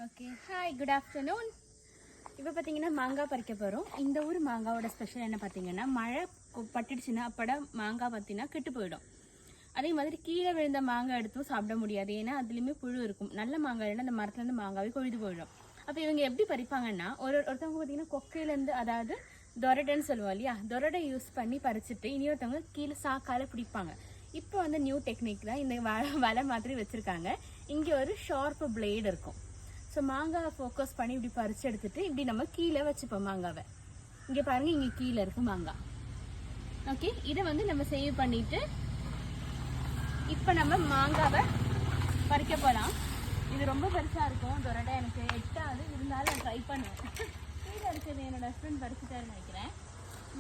Okay hi good afternoon. இப்போ பார்த்தீங்கன்னா மாங்காய் பறிக்க போகிறோம். இந்த ஊர் மாங்காவோட ஸ்பெஷல் என்ன பார்த்தீங்கன்னா, மழை பட்டுடுச்சுன்னா அப்பட மாங்காய் பார்த்தீங்கன்னா கெட்டு போயிடும். அதே மாதிரி கீழே விழுந்த மாங்காய் எடுத்தும் சாப்பிட முடியாது, ஏன்னா அதுலேயுமே புழு இருக்கும். நல்ல மாங்காய் இல்லைன்னா அந்த மரத்துலேருந்து மாங்காவே கொழுது போயிடும். அப்போ இவங்க எப்படி பறிப்பாங்கன்னா, ஒருத்தவங்க பார்த்தீங்கன்னா கொக்கையிலேருந்து, அதாவது தொரடைன்னு சொல்லுவோம் இல்லையா, தொரடை யூஸ் பண்ணி பறிச்சுட்டு இனியொருத்தவங்க கீழே சாக்கால பிடிப்பாங்க. இப்போ வந்து நியூ டெக்னிக் தான், இந்த வலை மாதிரி வச்சுருக்காங்க. இங்கே ஒரு ஷார்ப்பு பிளேடு இருக்கும். ஸோ மாங்காவை ஃபோக்கஸ் பண்ணி இப்படி பறித்து எடுத்துகிட்டு இப்படி நம்ம கீழே வச்சுப்போம் மாங்காவை. இங்கே பாருங்கள், இங்கே கீழே இருக்குது மாங்காய். ஓகே, இதை வந்து நம்ம சேவ் பண்ணிவிட்டு இப்போ நம்ம மாங்காவை பறிக்க போகலாம். இது ரொம்ப பெருசாக இருக்கும், தொரடை எனக்கு எட்டாது, இருந்தாலும் நான் ட்ரை பண்ணுவேன். கீழே இருக்கிறது என்னோடய ஹஸ்பண்ட் பறிச்சுட்டாருன்னு நினைக்கிறேன்,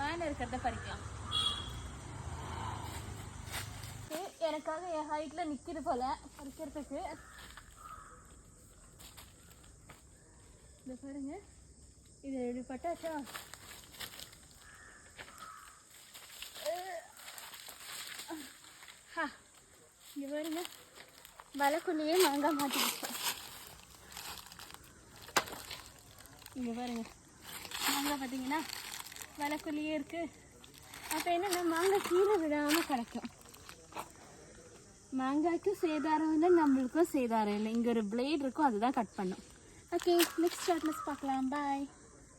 மேலே இருக்கிறத பறிக்கலாம். எனக்காக என் ஹைட்டில் நிற்கிது போல் பறிக்கிறதுக்கு. இந்த பாருங்க, இது எப்படி பட்டாச்சா? இங்கே பாருங்க, வலைக்குள்ளேயே மாங்காய் மாட்டிக்கிச்சோம். இங்கே பாருங்க, மாங்காய் பார்த்தீங்கன்னா வலைக்குள்ளேயே இருக்குது. அப்போ என்னென்னா மாங்காய் கீழே விடாமல் கிடைக்கும். மாங்காய்க்கும் சேதாரம் இல்லை, நம்மளுக்கும் சேதாரம் இல்லை. இங்கே ஒரு பிளேட் இருக்கும், அதுதான் கட் பண்ணும். ஓகே, நெக்ஸ்ட் ஷார்ட்னஸ் பார்க்கலாம். பாய்.